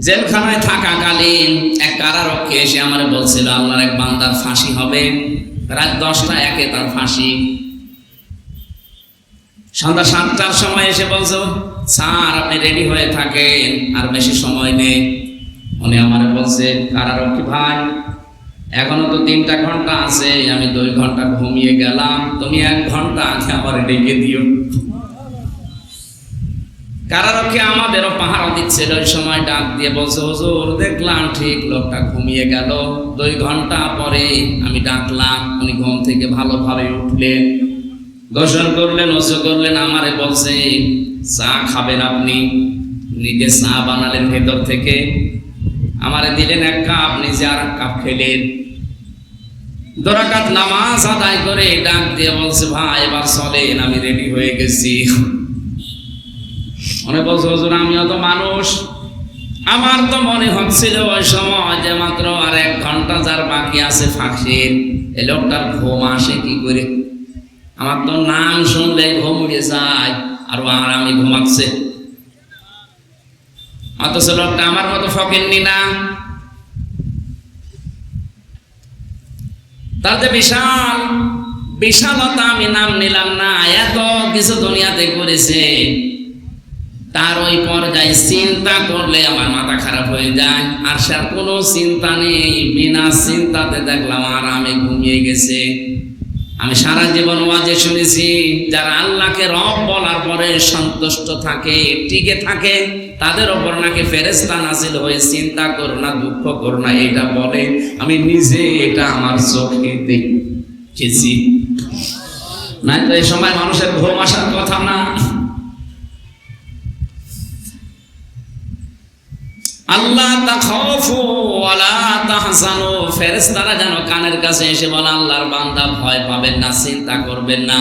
জেলখানায় থাকাকালীন এক কারারক্ষী এসে আমার বলছিল আল্লাহর এক বান্দার ফাঁসি হবে, রাত 10টা 1 তার ফাঁসি। সন্ধ্যা 7টার সময় এসে বলছো স্যার আপনি রেডি হয়ে থাকেন, আর বেশি সময় নেই। উনি আমার বলছে কারারক্ষী ভাই এখনো তো 3টা ঘন্টা আছে, আমি 2 ঘন্টা ঘুমিয়ে গেলাম, তুমি 1 ঘন্টা আগে আমার ডেকে দিও। কারারক্ষী আমাদেরও পাহারা দিচ্ছিল, ওই সময় ডাক দিয়ে বলছে হুজুর দেখলাম ঠিক লোকটা ঘুমিয়ে গেল, 2 ঘন্টা পরে আমি ডাকলাম, উনি ঘুম থেকে ভালোভাবে উঠলেন, গোসল করলেন, ওযু করলেন, আমারে বলছে চা খাবেন আপনি। নিজে চা বানালেন ভেতর থেকে, আমারে দিলেন 1 কাপ, নিজে আর 1 কাপ খেলেন। 2 রাকাত নামাজ আদায় করে ডাক দিয়ে বলছে ভাই এবার চলেন, আমি রেডি হয়ে গেছি। মনে বলছে হুজুর আমিও তো মানুষ, আমার তো মনে হচ্ছিল ওই সময় যে মাত্র আর 1 ঘন্টা যার বাকি আছে ফাঁসির, এই লোকটার ঘুম আসে কি করে? আমার তো নাম শুনলে ঘুম উড়ে যায়, আর আমি ঘুমাচ্ছে। অথচ লোকটা আমার মতো ফকিন্নি না, তার যে বিশাল বিশালতা আমি নাম নিলাম না, এত কিছু দুনিয়াতে করেছে, তার ওই পর্যায়ে চিন্তা করলে আমার মাথা খারাপ হয়ে যায়। আর সে কোনো চিন্তা নেই, বিনা চিন্তাতে দেখলাম আর আমি ঘুমিয়ে গেছে। আমি সারা জীবন ওয়াজে শুনেছি যারা আল্লাহকে রব বলার পরে সন্তুষ্ট থাকে, টিকে থাকে, তাদের ওপর নাকি ফেরেশতা নাজিল হয়ে চিন্তা করো না, দুঃখ করো না এটা বলে। আমি নিজে এটা আমার চোখে দেখেছি। না তো এই সময় মানুষের ঘুম আসার কথা না। আল্লাহ তাখাফু ওয়ালা তাহজানু, ফেরেশতারা যেন কানের কাছে এসে বলে আল্লাহর বান্দা ভয় পাবেন না, চিন্তা করবেন না।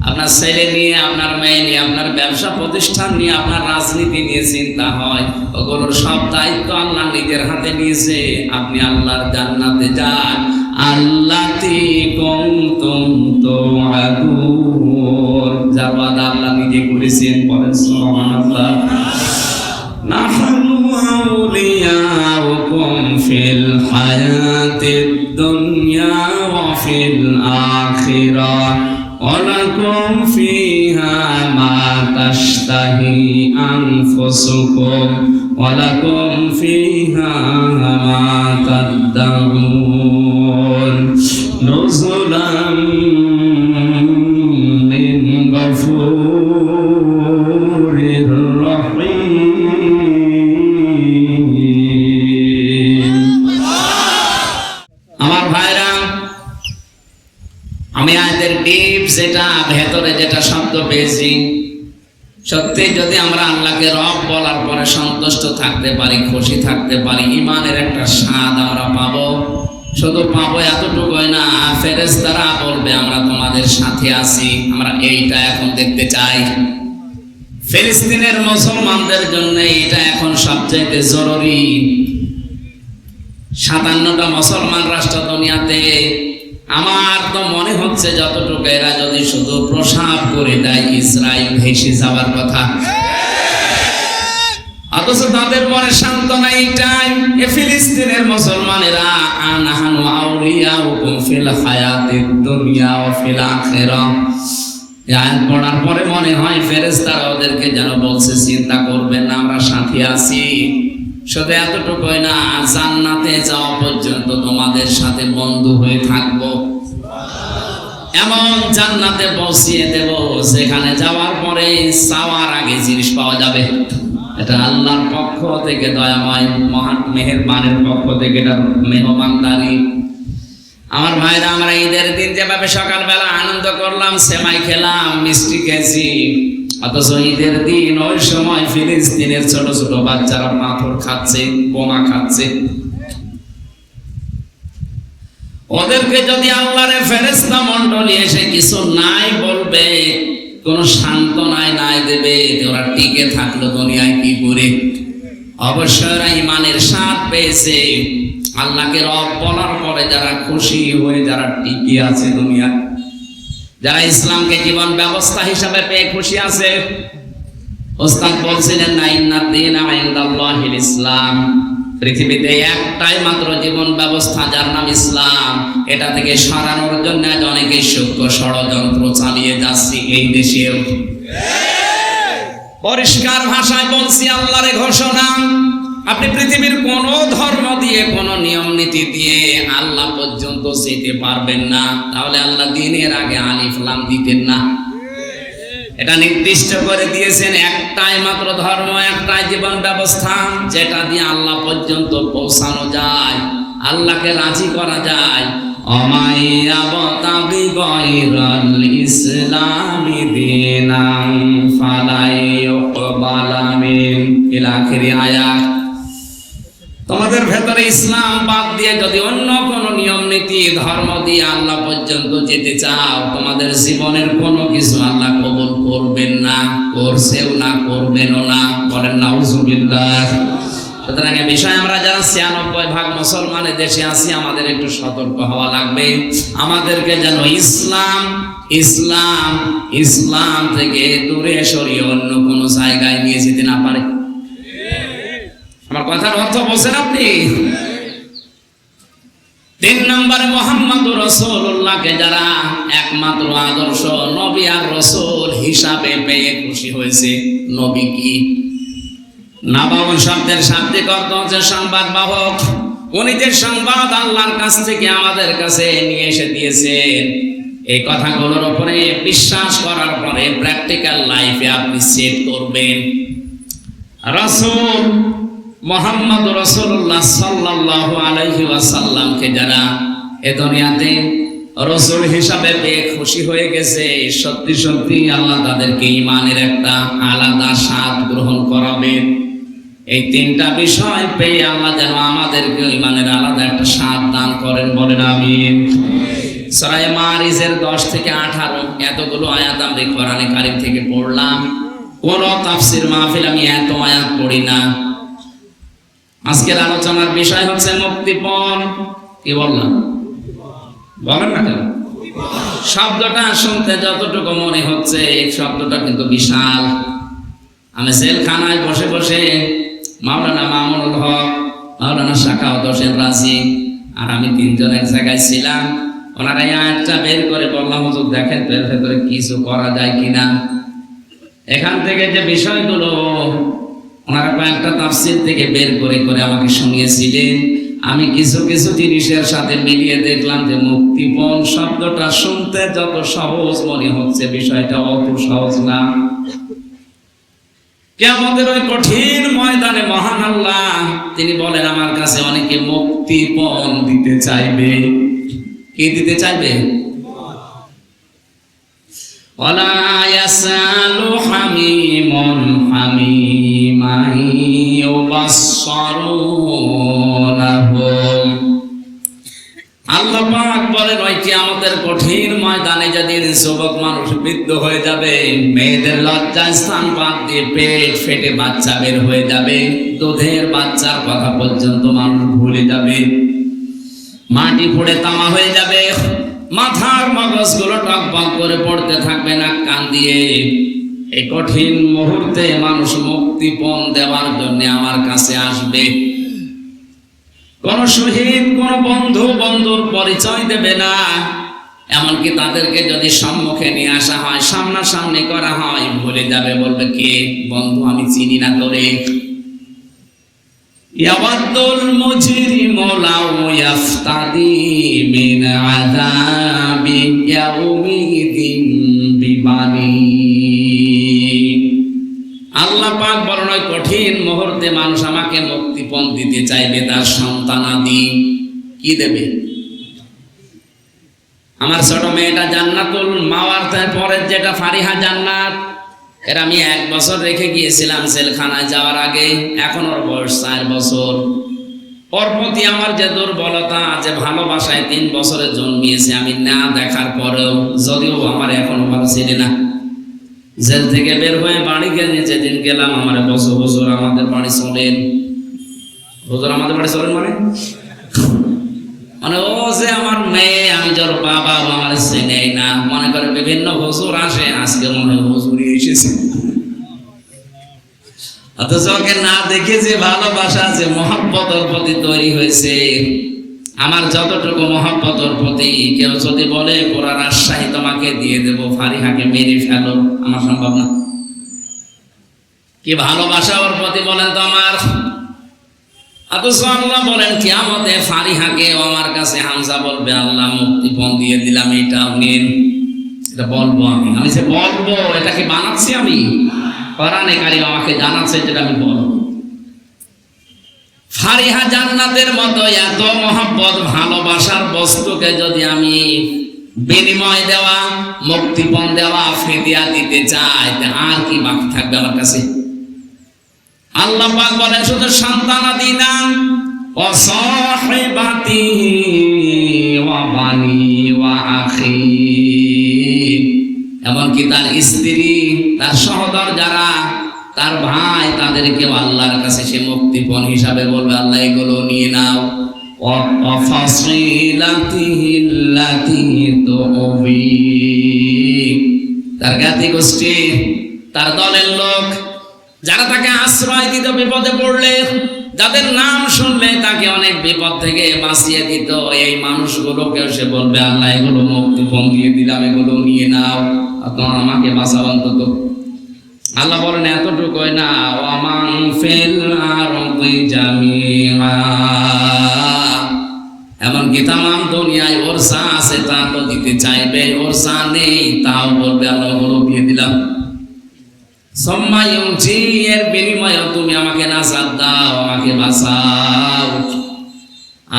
আপনার ছেলে নিয়ে, আপনার মেয়ে নিয়ে, আপনার ব্যবসা প্রতিষ্ঠান নিয়ে, আপনার রাজনীতি নিয়ে চিন্তা হয়, ওগুলোর সব দায়িত্ব আল্লাহ নিজের হাতে নিয়েছে। আপনি আল্লাহর জান্নাতে যান, আল্লাতি কুনতুম তুআদুন, যার ওয়াদা আল্লাহ নিজে করেছেন। বলেন সুবহানাল্লাহ। নাহনু আউলিয়াউকুম ফিল হায়াতিদ দুনিয়া ওয়া ফিল আখিরাহ ওয়া লাকুম ফিহা মা তাশতাহি আনফুসুকুম ওয়া লাকুম ফিহা মা তাদদাউন নুজুলাম মিন গফুরির রহিম। আমার ভাইরা, আমি আয়াতের ডিপ যেটা ভেতরে যেটা শব্দ পেয়েছি, সত্যি যদি আমরা আল্লাহকে রব বলার পরে সন্তুষ্ট থাকতে পারি, খুশি থাকতে পারি, ইমানের একটা স্বাদ আমরা পাবো। শুধু পাবো এতটুকুই না, ফেরেশতারা বলবে আমরা তোমাদের সাথে আছি। আমরা এইটা এখন দেখতে চাই। ফিলিস্তিনের মুসলমানদের জন্য এটা এখন সবচেয়ে জরুরি। 57টা মুসলমান রাষ্ট্র দুনিয়াতে, আমার তো মনে হচ্ছে যতটুকু এরা যদি শুধু প্রসাব করে দেয়, ইসরায়েল ভেসে যাওয়ার কথা। অথচ তাদের মনে সান্ত্বনা এইটাই, ফিলিস্তিনের মুসলমানেরা আনাহানু আউলিয়াউকুম ফিল হায়াতিদ দুনিয়া ওয়া ফিল আখিরাহ। আয়াত পড়ার পরে মনে হয় ফেরেশতারা ওদেরকে যেন বলছে চিন্তা করবেন না, আমরা সাথে আছি। শুধু এতটুকুই না, জান্নাতে যাওয়া পর্যন্ত তোমাদের সাথে বন্ধু হয়ে থাকবো। এমন জান্নাতে পৌঁছিয়ে দেব যেখানে যাওয়ার পরে চাওয়ার আগে জিনিস পাওয়া যাবে। এটা আল্লাহর পক্ষ থেকে, দয়াময় মহান মেহেরবানের পক্ষ থেকে এটা মেহমানদারি। আমার ভাইরা, আমরা ঈদের দিন যেভাবে সকালবেলা আনন্দ করলাম, সেমাই খেলাম, মিষ্টি খেয়েছি, অথচ ঈদের দিন ওই সময় ফিলিস্তিনের ছোট ছোট বাচ্চারা পাথর খাচ্ছে, বোমা খাচ্ছে। ওদেরকে যদি আল্লাহর ফেরেশতা মণ্ডলী এসে কিছু নাই বলবে, কোন সান্ত্বনায় নাই দেবে, ওরা টিকে থাকলো দুনিয়ায় কি করে? অবশ্যই ওরা ইমানের স্বাদ পেয়েছে। আল্লাহকে রব বলার পরে যারা খুশি হয়ে, যারা টিকে আছে দুনিয়ায়, যারা ইসলামকে জীবন ব্যবস্থা হিসাবে পেয়ে খুশি আছে, ওস্তাদ বলছিলেন না, ইন্নাদ-দীনা ইনদাল্লাহিল ইসলাম, পৃথিবীতে একটাই মাত্র জীবন ব্যবস্থা যার নাম ইসলাম। এটা থেকে সরানোর জন্য অনেকে সূক্ষ্ম ষড়যন্ত্র চালিয়ে যাচ্ছে এই দেশেও। পরিষ্কার ভাষায় বলছি, আল্লাহর ঘোষণা, আপনি পৃথিবীর কোন ধর্ম দিয়ে, কোন নিয়ম নীতি দিয়ে আল্লাহ পর্যন্ত যেতে পারবেন না। তাহলে আল্লাহ দ্বীনের আগে আলিফ লাম দিতেন না। এটা নির্দিষ্ট করে দিয়েছেন, একটাই মাত্র ধর্ম, একটাই জীবন ব্যবস্থা, যেটা দিয়ে আল্লাহ পর্যন্ত পৌঁছানো যায়, আল্লাহকে রাজি করা যায়। অমাইয়াবতাগি গায়রাল ইসলামি দীনান ফালাই ইউকবালা মিন, ইলা আখিরি আয়াত। তোমাদের ভেতরে ইসলাম বাদ দিয়ে যদি অন্য কোন নিয়ম নীতি ধর্ম দিয়ে আল্লাহ পর্যন্ত যেতে চাও, তোমাদের জীবনের কোনো কিছু আল্লাহ কবুল করবেন না, করছেও না, করবেনও না। বলেন নাউজুবিল্লাহ। সুতরাং এই বিষয়ে আমরা যারা ৯৬% মুসলমানের দেশে আছি, আমাদের একটু সতর্ক হওয়া লাগবে। আমাদেরকে যেন ইসলাম ইসলাম ইসলাম থেকে দূরে সরিয়ে অন্য কোনো জায়গায় নিয়ে যেতে না পারে। আমার কথার অর্থ বলছেন আপনি? ৩ নম্বরে মুহাম্মদুর রাসূলুল্লাহকে যারা একমাত্র আদর্শ নবী আর রাসূল হিসাবে পেয়ে খুশি হয়েছে। নবী কি? নাবাউন শব্দের শাব্দিক অর্থ হচ্ছে সংবাদ বাহক। উনি যে সংবাদ আল্লাহর কাছ থেকে আমাদের কাছে নিয়ে এসে দিয়েছেন, এই কথাগুলোর উপরে বিশ্বাস করার পরে প্র্যাকটিক্যাল লাইফে আপনি সেট করবেন। রাসূল মুহাম্মদ রাসূলুল্লাহ সাল্লাল্লাহু আলাইহি ওয়াসাল্লামকে যারা এ দুনিয়াতে রাসূল হিসাবে পেয়ে খুশি হয়ে গেছে, সত্যি সত্যি আল্লাহ তাদেরকে ঈমানের একটা আলাদা স্বাদ গ্রহণ করাবেন। এই ৩টা বিষয় পেয়ে আল্লাহ যেন আমাদেরকে ঈমানের আলাদা একটা স্বাদ দান করেন। বলেন আমিন। সূরা মারিজের ১০ থেকে ১৮ এতগুলো আয়াত আমরা কোরআনে কারীম থেকে পড়লাম। কোন তাফসীর মাহফিল আমি এত আয়াত পড়ি না। আজকের আলোচনার বিষয় হচ্ছে মুক্তিপণ। কি বললাম? বলেন না কেন? শব্দটা শুনতে যতটুকু মনে হচ্ছে, এই শব্দটা কিন্তু বিশাল। আমি জেলখানায় বসে বসে মাওলানা মামুনুল হক, মাওলানা শাখাওয়াত হোসেন রাজি আর আমি ৩ জন এক জায়গায় ছিলাম। ওনারা এই আয়াতটা বের করে বললাম, হুজুর দেখেন তো এর ভেতরে কিছু করা যায় কিনা। এখান থেকে যে বিষয়গুলো ওনারা কয়েকটা তাফসীর থেকে বের করে করে আমাকে শুনিয়েছিলেন, আমি কিছু কিছু জিনিসের সাথে মিলিয়ে দেখলাম যে মুক্তিপণ শব্দটা শুনতে যত সহজ মনে হচ্ছে, বিষয়টা অত সহজ না। কিয়ামতের ওই কঠিন ময়দানে মহান আল্লাহ তিনি বলেন, আমার কাছে অনেকে মুক্তিপণ দিতে চাইবে। কি দিতে চাইবে? ওয়ালা ইয়াসালু হামিমুন হামিমান ইউবাসসারুনাহুম। আল্লাহ পাক বলেন, ওই কিয়ামতের কঠিন ময়দানে যেদিন যুবক মানুষ বৃদ্ধ হয়ে যাবে, মেয়েদের লজ্জা স্থান বাদ দিয়ে পেট ফেটে বাচ্চা বের হয়ে যাবে, দুধের বাচ্চার কথা পর্যন্ত মানুষ ভুলে যাবে, মাটি পড়ে তামা হয়ে যাবে, মাথার মগজগুলো টকবক করে পড়তে থাকবে নাক কান দিয়ে। এই কঠিন মুহূর্তে মানুষ মুক্তিপণ দেওয়ার জন্য আমার কাছে আসবে। কোন শহীদ, কোন বন্ধু বন্ধুর পরিচয় দেবে না। এমনকি তাদেরকে যদি সম্মুখে নিয়ে আসা হয়, সামনাসামনি করা হয়, ভুলে যাবে, বলবে কে বন্ধু, আমি চিনি না তোরে। ইয়াওয়াদুল মুজরিমু লাউ ইয়াফতাদি মিন আযাবি ইয়াউমিদিন বিবানি। আল্লাহ পাক বলেন, ওই কঠিন মুহূর্তে মানুষ আমাকে মুক্তিপণ দিতে চাইবে, তার সন্তানাদি কি দেবে? আমার ছোট মেয়েটা জান্নাতুল মাওয়ার পরে যেটা ফারিহা জান্নাত, এর আমি 1 বছর রেখে গিয়েছিলাম জেলখানায় যাওয়ার আগে। এখন ওর বয়স 4 বছর। ওর প্রতি আমার যে দুর্বলতা, যে ভালোবাসায় 3 বছরে জন্মিয়েছে, আমি না দেখার পরেও, যদিও আমার এখনো ভালো ছিল না, জেল থেকে বের হয়ে বাড়ি গিয়ে যেদিন গেলাম, আমার বছর বছর আমাদের বাড়ি চলেন। হুজুর আমাদের বাড়ি চলেন মানে ও যে আমার মেয়ে, আমি যার বাবা, আমার চেনেই না, মনে করে বিভিন্ন হুজুর আসে, আজকে মনে হয় হুজুরই এসেছে। অথচ ওকে না দেখে যে ভালোবাসা, যে মহব্বত ওর প্রতি তৈরি হয়েছে, আমার যতটুকু মহব্বত ওর প্রতি, কেউ যদি বলে পুরা রাজশাহী তোমাকে দিয়ে দেব, ফারিহাকে মেরে ফেলো, আমার সম্ভব না। কি ভালোবাসা ওর প্রতি বলেন তো আমার। অথচ আল্লাহ বলেন কিয়ামতে ফারিহাকে আমার কাছে হামজা বলবে, আল্লাহ মুক্তিপণ দিয়ে দিলাম, এটাও নিন। এটা বলবো আমি যে বলবো, এটা কি বানাচ্ছি আমি? কোরআনে কারিম আমাকে জানাচ্ছে যেটা আমি বলবো। ফারিহা জান্নাতের মতো এত মহব্বত ভালোবাসার বস্তুকে যদি আমি বিনিময় দেওয়া, মুক্তিপণ দেওয়া, ফিদিয়া দিতে চাই, আর কি বাকি থাকবে আমার কাছে? আল্লাহ পাক বলেন শুধু সন্তানাদি না, ওয়া সাহিবাতিহি ওয়া বানি ওয়া আখি, এমনকি তার স্ত্রী, তার সহোদর যারা, তার ভাই, তাদেরকেও আল্লাহর কাছে সে মুক্তিপণ হিসাবে বলবে, আল্লাহ এগুলো নিয়ে নাও। ওয়া ফাসিলাতিহি আল্লাতী তুবি, তার জ্ঞাতি গোষ্ঠী, তার দলের লোক যারা তাকে আশ্রয় দিত বিপদে পড়লে, যাদের নাম শুনলে তাকে অনেক বিপদ থেকে বাঁচিয়ে দিত, এই মানুষগুলোকেও সে বলবে, আল্লাহ এগুলো মুক্তিপণ দিয়ে দিলাম, এগুলো নিয়ে নাও, আপনারা আমাকে বাঁচাও অন্তত। আল্লাহ বলেন এতটুকুই না, ওয়ামান ফিল আরদি জামিআ, এমনকি তামাম দুনিয়ায় ওর যা আছে তা তো দিতে চাইবে, ওর যা নেই তাও বলবে, আল্লাহ ওগুলো দিয়ে দিলাম। সম্মায়ুজি, এর বিনিময়ে তুমি আমাকে নাজাত দাও, আমাকে বাঁচাও।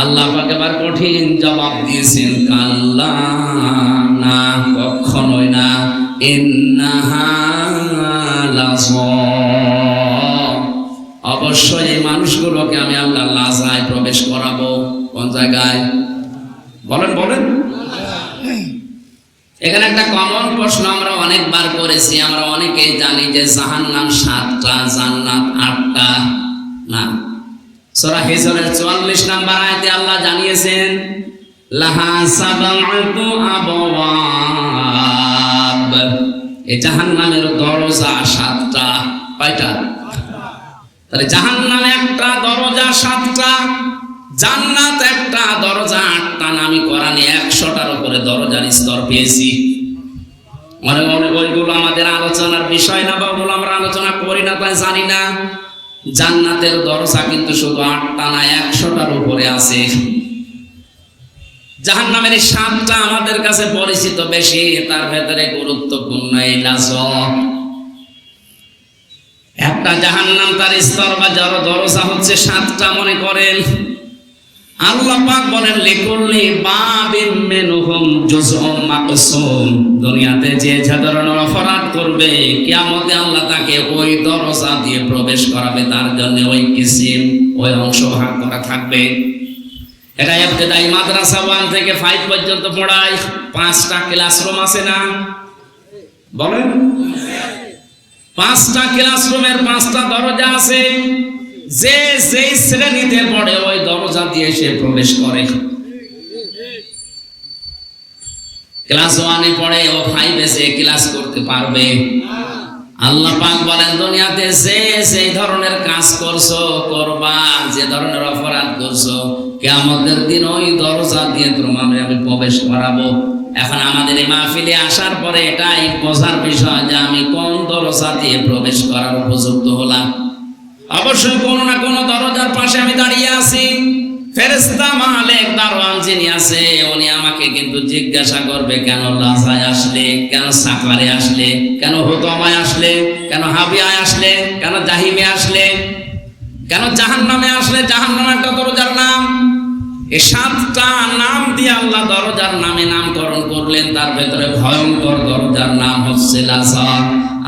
আল্লাহ পাক এবার কঠিন জবাব দিয়েছেন, কাল্লা, না, কখনোই না, ইন্নাহা লাযা, অবশ্যই এই মানুষগুলোকে আমি আল্লাহ লাজায় প্রবেশ করাবো। কোন জায়গায় বলেন বলেন? এখানে একটা কমন প্রশ্ন আমরা অনেকবার করেছি, আমরা অনেকেই জানি যে জাহান্নাম 7টা, জান্নাত 8টা। না, সূরা হিজরের 44 নম্বর আয়াতে আল্লাহ জানিয়েছেন, লাহা সাবআতু আবওয়াব, এই জাহান্নামের দরজা 7টা। কয়টা? তাহলে জাহান্নাম একটা দরজা 7টা, জান্নাত একটা দরজা 8টা। আমি কোরআনে 100টার উপরে দরজার স্তর পেয়েছি। মনে মনে ওইগুলো আমাদের আলোচনার বিষয় না, বা ওগুলো আমরা আলোচনা করি না, তাই জানি না। জান্নাতের দরজা কিন্তু শুধু 8টা না, 100টার উপরে আছে। জাহান্নামের 7টা আমাদের কাছে পরিচিত বেশি, তার ভেতরে গুরুত্বপূর্ণ এই লাজা। একটা জাহান্নাম তার স্তর বা দরজা হচ্ছে 7টা মনে করেন। আল্লাহ পাক বলেন, লিকুল্লি বাবিন মিনহুম জুজউম মাকসুম, দুনিয়াতে যে ধরনের অপরাধ করবে, কিয়ামতে আল্লাহ তাকে ওই দরজা দিয়ে প্রবেশ করাবে, তার জন্য ওই কিসিম, ওই অংশ ভাগ করা থাকবে। এটা ইবতিদায়ী মাদ্রাসা 1 থেকে 5 পর্যন্ত পড়ায়, 5টা ক্লাসরুম আছে না? বলেন, 5টা ক্লাসরুমের 5টা দরজা আছে। যে যেই শ্রেণীতে পড়ে ওই দরজা দিয়ে সে প্রবেশ করে। ক্লাস 1-এ পড়ে, ও 5-এ সে ক্লাস করতে পারবে। আল্লাহ পাক বলেন, দুনিয়াতে যে সেই ধরনের কাজ করছো, করবা, যে ধরনের অপরাধ করছো, কিয়ামতের দিন ওই দরজা দিয়ে তোমাদের আমি প্রবেশ করাবো। এখন আমাদের এই মাহফিলে আসার পরে এটাই বোঝার বিষয় যে আমি কোন দরজা দিয়ে প্রবেশ করার উপযুক্ত হলাম। অবশ্যই কোনো না কোনো দরজার পাশে আমি দাঁড়িয়ে আছি। ফেরেশতা মালিক দারওয়ান যিনি আছে, উনি আমাকে কিন্তু জিজ্ঞাসা করবে, কেন লাজায় আসলে, কেন সাকারে আসলে, কেন হুতমায় আসলে, কেন হাবিয়ায় আসলে, কেন জাহিমে আসলে, কেন জাহান্নামে আসলে। জাহান্নাম একটা দরজার নাম। এই 7টা নাম দিয়ে আল্লাহ দরজার নামে নামকরণ করলেন, তার ভেতরে ভয়ঙ্কর দরজার নাম হচ্ছে লাজা।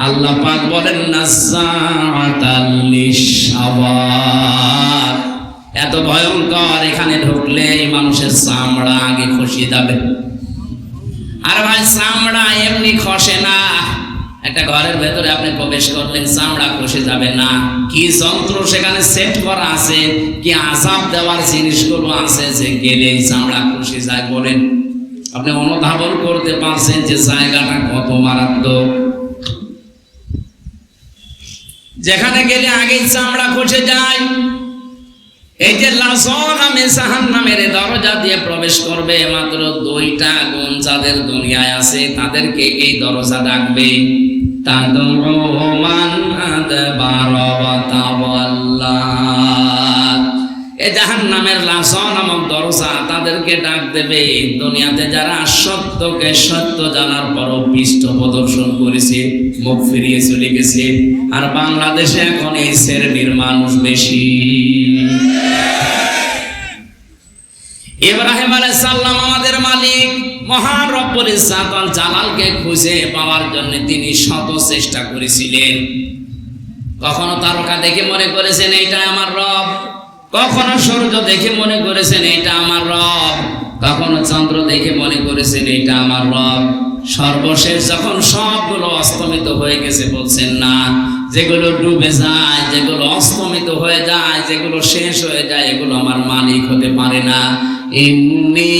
আল্লাহ পাক বলেন, নাযাআতাল লিশাওয়া, এত ভয়ঙ্কর, এখানে ঢুকলে মানুষের চামড়া আগে খসে যাবে। আর ভাই, চামড়া এমনি খসে না। একটা ঘরের ভেতরে আপনি প্রবেশ করলেন, চামড়া খসে যাবে না। কি যন্ত্র সেখানে সেট করা আছে, কি আযাব দেওয়ার জিনিসগুলো আছে যে গেলে চামড়া খসে যায়। বলেন, আপনি অনুধাবন করতে পারছেন যে জায়গাটা কত মারাত্মক। যেখানে গেলে আগেই চামড়া খসে যায়। এই যে লাজা নামে জাহান্নামের দরজা দিয়ে প্রবেশ করবে, মাত্র 2টা গুণ যাদের দুনিয়ায় আছে তাদেরকে এই দরজা ডাকবে। তাদউ মান আদবারা ওয়া তাওয়াল্লা। এই জাহান্নামের লাজা নামক দরজা তাদেরকে ডাক দেবে দুনিয়াতে যারা সত্যকে সত্য জানার পরও পৃষ্ঠ প্রদর্শন করেছে, মুখ ফিরিয়ে চলে গেছে। আর বাংলাদেশে এখন এই শ্রেণীর মানুষ বেশি। ইব্রাহিম আলাইহিস সালাম আমাদের মালিক মহান রব্বুল ইজ্জত ওয়াল জালালকে খুঁজে পাওয়ার জন্য তিনি শত চেষ্টা করেছিলেন। কখনো তারকা দেখে মনে করেছেন এইটা আমার রব, কখনো সূর্য দেখে মনে করেছেন এটা আমার রব, কখনো চন্দ্র দেখে মনে করেছেন এটা আমার রব। সর্বশেষ যখন সবগুলো অস্তমিত হয়ে গেছে বলছেন না, যেগুলো ডুবে যায়, যেগুলো অস্তমিত হয়ে যায়, যেগুলো শেষ হয়ে যায়, এগুলো আমার মালিক হতে পারে না। ইন্নী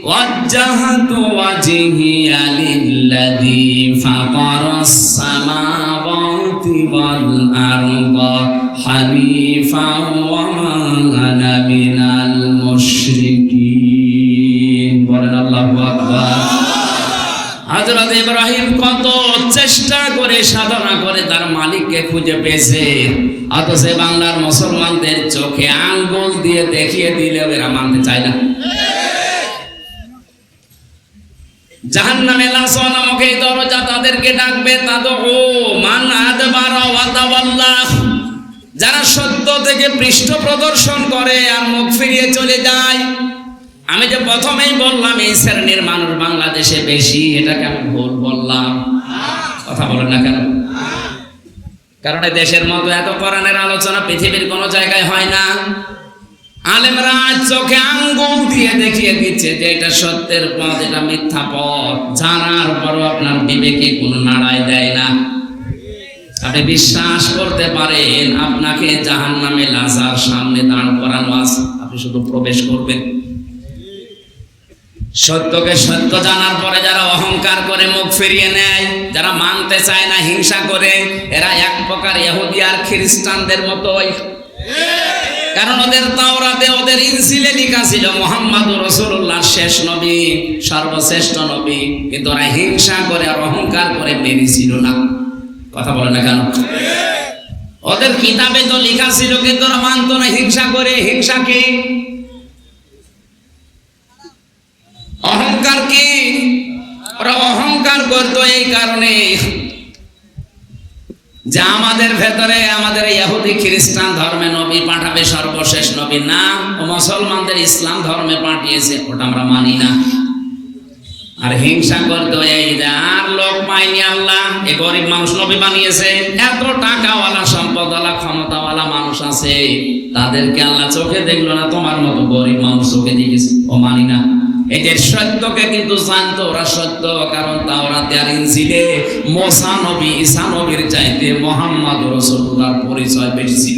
ওয়াজ্জাহতু ওয়াজহিয়া লিল্লাযী ফাতারাস সামাওয়াতি ওয়াল আরদা হানিফান ওয়া মা আনা মিনাল মুশরিকিন। বলেন আল্লাহু আকবার। হযরত ইব্রাহিম কত চেষ্টা করে সাধনা করে তার মালিককে খুঁজে পেয়েছে, অথচ বাংলার মুসলমানদের চোখে আঙ্গুল দিয়ে দেখিয়ে দিলেও এরা মানতে চায় না। জাহান্নামে লাজা নামক এই দরজা তাদেরকে ডাকবে। তাদউ মান আদবারা ওয়া তাওয়াল্লা। যারা সত্য থেকে পৃষ্ঠ প্রদর্শন করে আর মুখ ফিরিয়ে চলে যায়। আমি যে প্রথমেই বললাম এই শ্রেণীর মানুষ বাংলাদেশে বেশি, এটাকে আমি ভুল বললাম? কথা বলেন না কেন? কারণ এই দেশের মতো এত কোরআনের আলোচনা পৃথিবীর কোনো জায়গায় হয় না। আলেমরা চোখে আঙ্গুল দিয়ে দেখিয়ে দিচ্ছে যে এটা সত্যের পথ, এটা মিথ্যা পথ, জানার পরও আপনার বিবেকে কোনো নাড়াই দেয় না। আপনি বিশ্বাস করতে পারেন আপনাকে জাহান্নামে লাজার সামনে দাঁড় করানো আছে, আপনি শুধু প্রবেশ করবেন। সত্যকে সত্য জানার পরে যারা অহংকার করে মুখ ফিরিয়ে নেয়, যারা মানতে চায় না, হিংসা করে, এরা এক প্রকার ইহুদি আর খ্রিস্টানদের মতোই। কারণ ওদের তাওরাতে, ওদের ইনজিলে লেখা ছিল মুহাম্মদুর রাসূলুল্লাহ শেষ নবী, সর্বশ্রেষ্ঠ নবী, কিন্তু ওরা হিংসা করে আর অহংকার করে মেনেছিল না। কথা বলে না কেন? ওদের কিতাবে তো লেখা ছিল কিন্তু ওরা মানতো না, হিংসা করে। হিংসা কি? অহংকার কি? ওরা অহংকার করতো এই কারণে যে আমাদের ভেতরে, আমাদের ইহুদি খ্রিস্টান ধর্মে নবী পাঠাবে সর্বশেষ নবী না, ও মুসলমানদের ইসলাম ধর্মে পাঠিয়েছে, ওটা আমরা মানি না। আর হিংসা করতো এই যে আর লোক পায়নি আল্লাহ, এ গরিব মানুষ নবী বানিয়েছে, এত টাকাওয়ালা সম্পদওয়ালা ক্ষমতাওয়ালা মানুষ আছে, তাদেরকে আল্লাহ চোখে দেখলো না, তোমার মতো গরিব মানুষ চোখে দেখেছে, ও মানি না। এদের সত্যকে কিন্তু জানতো ওরা সত্য, কারণ তাওরাতে আর ইনজিলে মুসা নবী, ঈসা নবীর চাইতে মুহাম্মদ রাসূলুল্লাহর পরিচয় বেশি ছিল।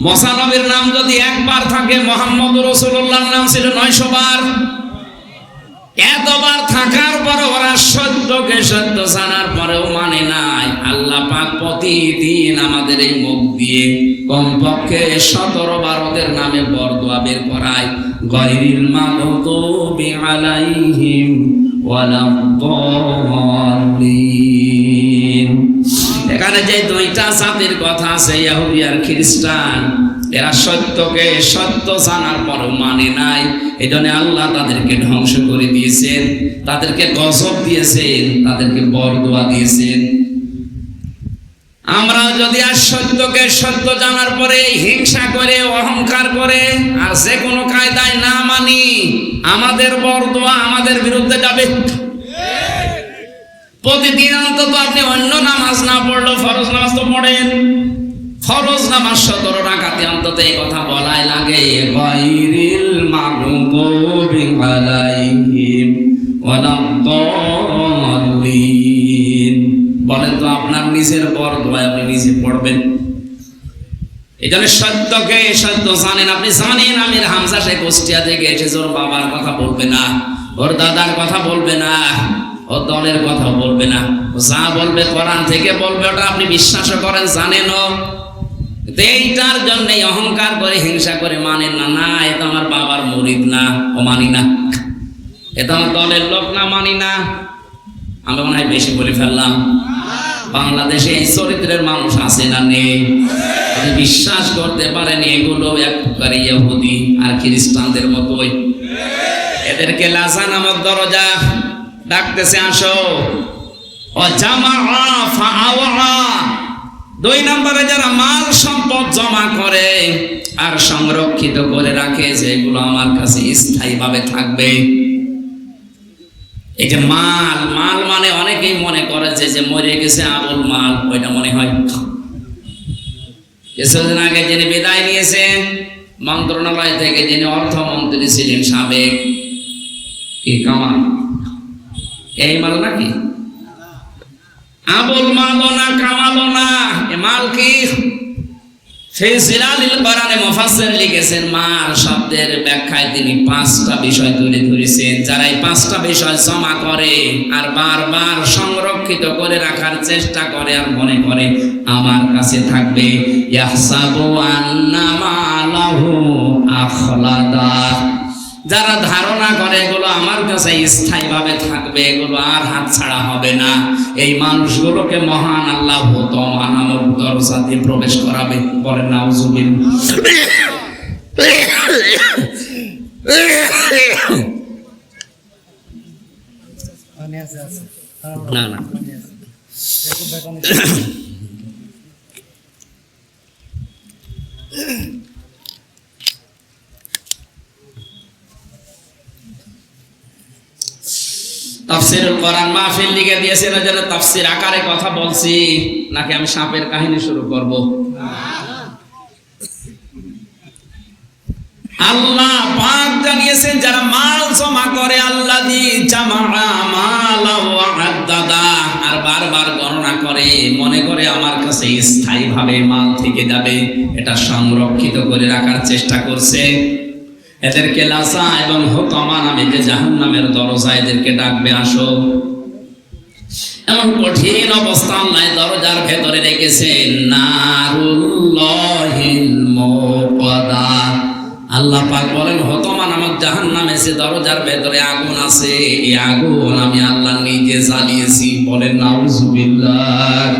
মুসা নবীর নাম যদি একবার থাকে, মুহাম্মদ রাসূলুল্লাহর নাম ছিল 900 বার। এতবার থাকার পর ওরা সত্যকে সত্য জানার পরেও মানে নাই। আল্লাহ পাক প্রতিদিন আমাদের এই মুখ দিয়ে কমপক্ষে 17 বার ওদের নামে বরদোয়া বের করায়। গায়রিল মাগদুবি আলাইহিম ওয়ালাদ-দাল্লিন। এখানে যে দুইটা জাতির কথা আছে, ইহুদি আর খ্রিস্টান, এরা সত্যকে সত্য জানার পরও মানে নাই। এই জন্য আল্লাহ তাদেরকে ধ্বংস করে দিয়েছেন, তাদেরকে গজব দিয়েছেন, তাদেরকে বরদোয়া দিয়েছেন। আমরা যদি আর সত্যকে সত্য জানার পরে হিংসা করে, অহংকার করে, আর যে কোনো কায়দায় না মানি, আমাদের বরদোয়া আমাদের বিরুদ্ধে যাবে। প্রতিদিন অন্তত আপনি অন্য নামাজ না পড়লেও ফরজ নামাজ তো পড়েন। ফরজ নামাজ 17 রাকাতে অন্তত এই কথা বলাই লাগে, গায়রিল মাগদুবি আলাইহিম ওয়ালাদ-দাল্লিন। বলেন তো আপনার নিজের বরদোয়া আপনি নিজে পড়বেন? এই জন্য সত্যকে সত্য জানেন। আপনি জানেন আমির হামজা সে কুষ্টিয়া থেকে এসেছে, ওর বাবার কথা বলবে না, ওর দাদার কথা বলবে না, ও দলের কথা বলবে না, যা বলবে কোরআন থেকে বলবে, ওটা আপনি বিশ্বাসও করেন, জানেনও। এইটার জন্য অহংকার করে হিংসা করে মানেন না, না এটা আমার বাবার মুরিদ না, ও মানি না, এটা আমার দলের লোক না, মানি না। আমরা মনে হয় বেশি বলে ফেললাম। বাংলাদেশে এই চরিত্রের মানুষ আছে না নেই? বিশ্বাস করতে পারেন এগুলো এক প্রকার ইহুদি আর খ্রিস্টানদের মতোই। এদেরকে লাজা নামক দরজা ডাকতেছে, আসো। ও জামা ফাআওয়া, 2 নম্বরে যারা মাল সম্পদ জমা করে আর সংরক্ষিত করে রাখে, যেগুলো আমার কাছে স্থায়ীভাবে থাকবে। এই যে মাল, মাল মানে অনেকেই মনে করে যে মরে গেছে আবুল মাল, ওইটা মনে হয়। কিছুদিন আগে যিনি বিদায় নিয়েছেন মন্ত্রণালয় থেকে, যিনি অর্থমন্ত্রী ছিলেন সাবেক, কি কামাল, এই মাল নাকি? আবুল মালও না, কামালও না, এ মাল কি? ফিজিলালিল কোরআনে মুফাসসির লিখেছেন, মাল শব্দের ব্যাখ্যায় তিনি 5টা বিষয় তুলে ধরেছেন। যারা এই 5টা বিষয় জমা করে আর বারবার সংরক্ষিত করে রাখার চেষ্টা করে আর মনে করে আমার কাছে থাকবে, ইয়াহসাবু আন্না মালাহু আখলাদা, যারা ধারণা করে এগুলো আমার কাছে স্থায়ীভাবে থাকবে, এগুলো আর হাত ছাড়া হবে না, এই মানুষগুলোকে মহান আল্লাহ হুতমা নামক দরজা দিয়ে প্রবেশ করাবে। বলেন নাউজুবিল্লাহ। না না, তাফসীরুল কোরআন মাহফিল লিখে দিয়েছেন, ওই জন্য তাফসীর আকারে কথা বলছি, নাকি আমি সাপের কাহিনী শুরু করব? আল্লাহ পাক জানিয়েছেন, যারা মাল জমা করে, আল্লাযী জামা মালা ওয়া আদ্দাদা, আর বারবার গণনা করে, মনে করে আমার কাছে স্থায়ীভাবে মাল থেকে যাবে, এটা সংরক্ষিত করে রাখার চেষ্টা করছে। এদেরকে লাসা এবং হুতমা নামে যে জাহান্নামের দরজা, এদেরকে ডাকবে, আসো। এমন কঠিন অবস্থা আল্লাহ দরজার ভেতরে রেখেছেন, নারুল্লাহিল মুকাদ্দা। আল্লাহ পাক বলেন, হুতমা নামক জাহান্নামে যে দরজার ভেতরে আগুন আছে, এই আগুন আমি আল্লাহ নিজে জ্বালিয়েছি। বলেন নাউজুবিল্লাহ।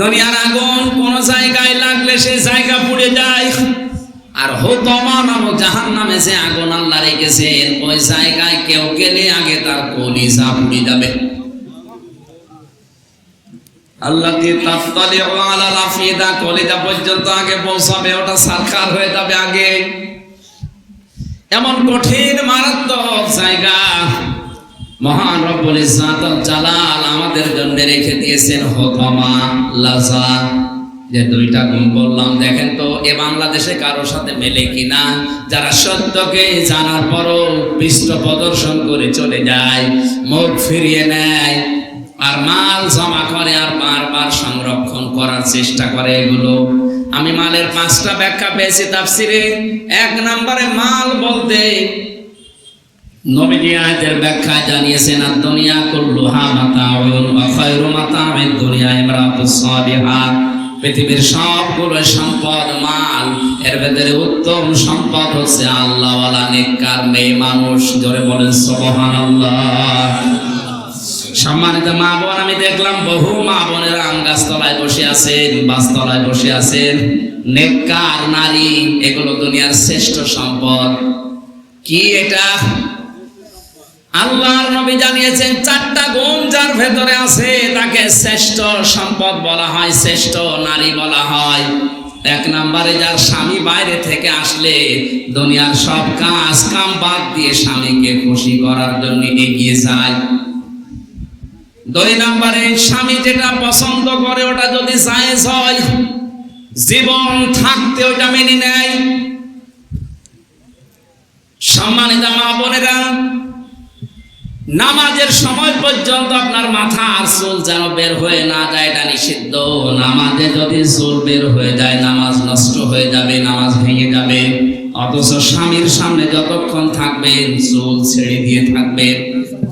দুনিয়ার আগুন কোন জায়গায় লাগলে সেই জায়গা পুড়ে যায়, আর হুতমা নামক জাহান্নামে যে আগুন আল্লাহ রেখেছেন, ওই জায়গায় কেউ গেলে আগে তার কলিজা পুড়ে যাবে। আল্লাযী তাফতালিউ আলাল আফিদা, কলিজা পর্যন্ত আগে পৌঁছাবে, ওটা সারখার হয়ে যাবে আগে। এমন কঠিন মারাত্মক জায়গা মহান রব্বুল ইজ্জত ওয়াল জালাল আমাদের জন্য রেখে দিয়েছেন, হুতমা, লাযা। যে 2টা গুণ বললাম, দেখেন তো এ বাংলাদেশে কারোর সাথে মেলে কিনা? যারা সত্যকে জানার পরও পৃষ্ঠ প্রদর্শন করে চলে যায়, মুখ ফিরিয়ে নেয়, আর মাল জমা করে আর বারবার সংরক্ষণ করার চেষ্টা করে। এগুলো আমি মালের 5টা ব্যাখ্যা পেয়েছি তাফসিরে। 1 নম্বরে মাল বলতে নবীজি আয়াতের ব্যাখ্যা জানিয়েছেন, আদ-দুনিয়া কুল্লুহা মাতাউন ওয়া খায়রু মাতাউদ দুনিয়া ইমরাতুস সালিহা। পৃথিবীর সবগুলো সম্পদ মাল, এর ভেতরে উত্তম সম্পদ হচ্ছে আল্লাহওয়ালা নেককার মেয়ে মানুষ। জোরে বলেন সুবহানাল্লাহ। সম্মানিত মা বোন, আমি দেখলাম বহু মা বোনেরা আম গাছতলায় বসে আছেন, বাসতলায় বসে আছেন, নেককার নারী। এগুলো দুনিয়ার শ্রেষ্ঠ সম্পদ। কি এটা? আল্লাহর নবী জানিয়েছেন, 4টা গুণ যার ভেতরে আছে তাকে শ্রেষ্ঠ সম্পদ বলা হয়, শ্রেষ্ঠ নারী বলা হয়। 1 নম্বরে যার স্বামী বাইরে থেকে আসলে দুনিয়ার সব কাজ কাম বাদ দিয়ে স্বামীকে খুশি করার জন্য এগিয়ে যায়। 2 নম্বরে স্বামী যেটা পছন্দ করে ওটা যদি জায়েজ হয়, জীবন থাকতে ওটা মেনে নেয়। সম্মানিত মা বোনেরা, নামাজের সময় পর্যন্ত আপনার মাথা আর চুল যেন বের হয়ে না যায়, এটা নিষিদ্ধ। নামাজে যদি চুল বের হয়ে যায় নামাজ নষ্ট হয়ে যাবে, নামাজ ভেঙে যাবে। অথচ স্বামীর সামনে যতক্ষণ থাকবেন চুল ছেড়ে দিয়ে থাকবেন,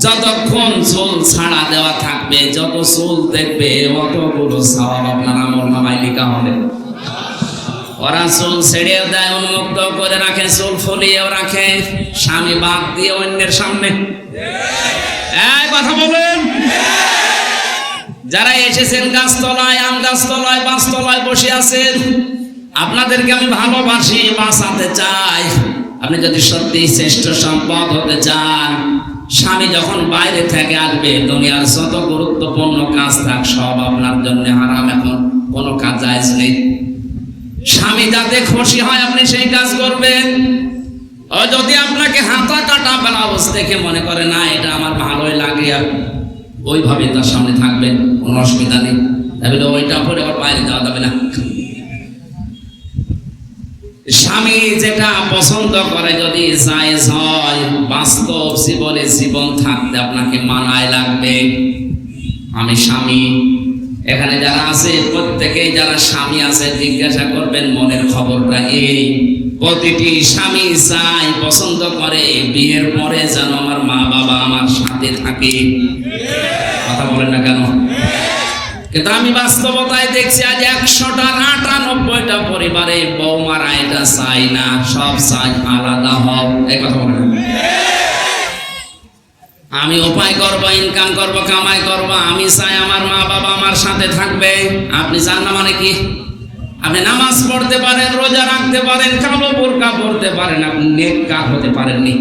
যতক্ষণ চুল ছাড়া দেওয়া থাকবে, যত চুল দেখবে অতগুলো সওয়াব আপনার আমলনামায় লেখা হবে। ওরা চুল ছেড়েও দেয়, উন্মুক্ত করে রাখে, চুল ফুলিয়েও রাখে, স্বামী বাদ দিয়ে অন্যের সামনে। এই কথা বলেন। যারা এসেছেন গাছতলায়, আম গাছতলায়, বাঁশতলায় বসে আছেন, আপনাদেরকে আমি ভালোবাসি, বাঁচাতে চাই। আপনি যদি সত্যি শ্রেষ্ঠ সম্পদ হতে চান, স্বামী যখন বাইরে থেকে আসবে, দুনিয়ার যত গুরুত্বপূর্ণ কাজ থাক সব আপনার জন্য হারাম। এখন কোনো কাজ জায়েজ নেই। স্বামী যাতে খুশি হয় আপনি সেই কাজ করবেন। ও যদি আপনাকে হাতা কাটা ব্লাউজ দেখে মনে করে না এটা আমার ভালোই লাগে, ওইভাবে তার সামনে থাকবেন, কোনো অসুবিধা নেই। তাহলে ওইটা পরে আবার বাইরে যাওয়া যাবে না। স্বামী যেটা পছন্দ করে যদি জায়েজ হয়, বাস্তব জীবনে জীবন থাকতে আপনাকে মানায় লাগবে। আমি স্বামী, এখানে যারা আছে প্রত্যেকেই যারা স্বামী আছে জিজ্ঞাসা করবেন মনের খবরটা এই, প্রতিটি স্বামী চাই, পছন্দ করে বিয়ের পরে যেন আমার মা বাবা আমার সাথে থাকে। কথা বলেন না কেন? কিন্তু আমি বাস্তবতায় দেখছি আজ 100টার 98টা পরিবারে বৌমারা এটা চাই না, সব চাই আলাদা হও। এই কথা বলেন। আমি উপায় করব, ইনকাম করব, কামাই করব, আমি চাই আমার মা বাবা আমার সাথে থাকবে। আপনি চান না মানে কি? আপনি নামাজ পড়তে পারেন, রোজা রাখতে পারেন, কালো বোরকা পড়তে পারেন, আপনি নেককার হতে পারেননি।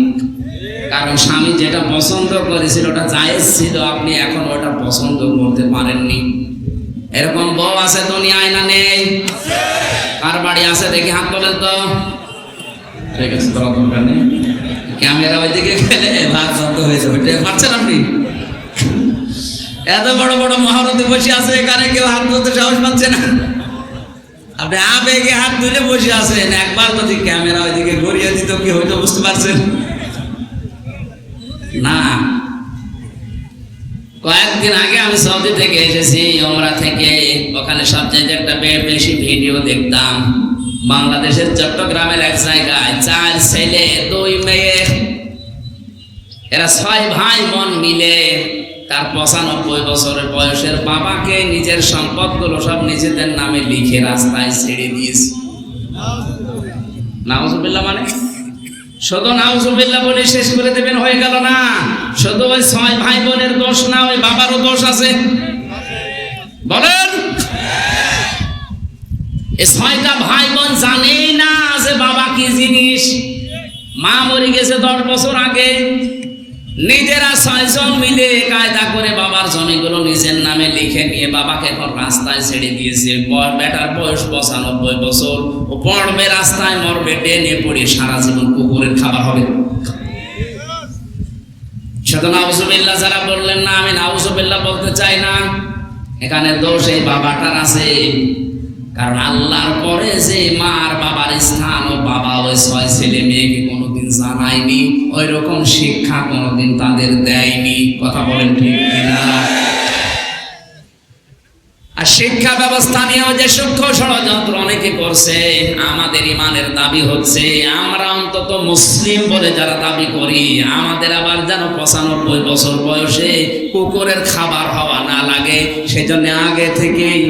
কারণ স্বামী যেটা পছন্দ করেছিল ওটা জায়েজ ছিল, আপনি এখন ওটা পছন্দ করতে পারেননি। এরকম বউ আছে দুনিয়ায় না নেই? কার বাড়ি আছে দেখি হাত তোলেন তো। ঠিক আছে, দরকার নেই। ক্যামেরা ওইদিকে গেলে ভাত বন্ধ হয়ে যাবে, পারছেন আপনি? এত বড় বড় মহারথী বসে আছে, এখানে কেউ হাত তুলতে সাহস পাচ্ছে না। আপনি আবেগে হাত তুলে বসে আছেন, একবার যদি ক্যামেরা ওইদিকে ঘুরিয়ে দিত কি হয়তো বুঝতে পারছেন না। কয়েকদিন আগে আমি সৌদি থেকে এসেছি, ওমরা থেকে। ওখানে সবচেয়ে একটা বেশি ভিডিও দেখতাম। বাংলাদেশের চট্টগ্রামের এক জায়গায় 4 ছেলে 2 মেয়ে, এরা 6 ভাই বোন মিলে তার 95 বছরের বয়সের বাবাকে নিজের সম্পদগুলো সব নিজেদের নামে লিখে রাস্তায় ছেড়ে দিয়েছে। নাউজুবিল্লাহ মানে শুধু নাউজুবিল্লাহ বলে শেষ করে দেবেন হয়ে গেল না। শুধু ওই 6 ভাই বোনের দোষ না, ওই বাবারও দোষ আছে। বলেন, এই 6টা ভাই বোন জানেই না যে বাবা কি জিনিস। মা মরে গেছে 10 বছর আগে। নিজেরা 6 জন মিলে কায়দা করে বাবার জমিগুলো নিজের নামে লিখে নিয়ে বাবাকে এখন রাস্তায় ছেড়ে দিয়েছে। বেটার বয়স 95 বছর, ও পড়বে রাস্তায়, মরবে ডেনে পড়ে, সারা জীবন কুকুরের খাবার হবে। শুধু নাউজুবিল্লাহ যারা বললেন না, আমি নাউজুবিল্লাহ বলতে চাই না, এখানে দোষ এই বাবাটার আছে। কারণ আল্লাহর পরে যে মার বাবার স্থান, ও বাবা ওই 6 ছেলে মেয়েকে কোনোদিন জানায়নি, ওই রকম শিক্ষা কোনোদিন তাদের দেয়নি। কথা বলেন ঠিক কিনা? আর শিক্ষা ব্যবস্থা নিয়েও যে সূক্ষ্ম ষড়যন্ত্র অনেকে করছে। আমাদের ইমানের দাবি হচ্ছে আমরা অন্তত মুসলিম বলে যারা দাবি করি, আমাদের আবার যেন 95 বছর বয়সে কুকুরের খাবার হওয়া না লাগে। সেজন্য আগে থেকেই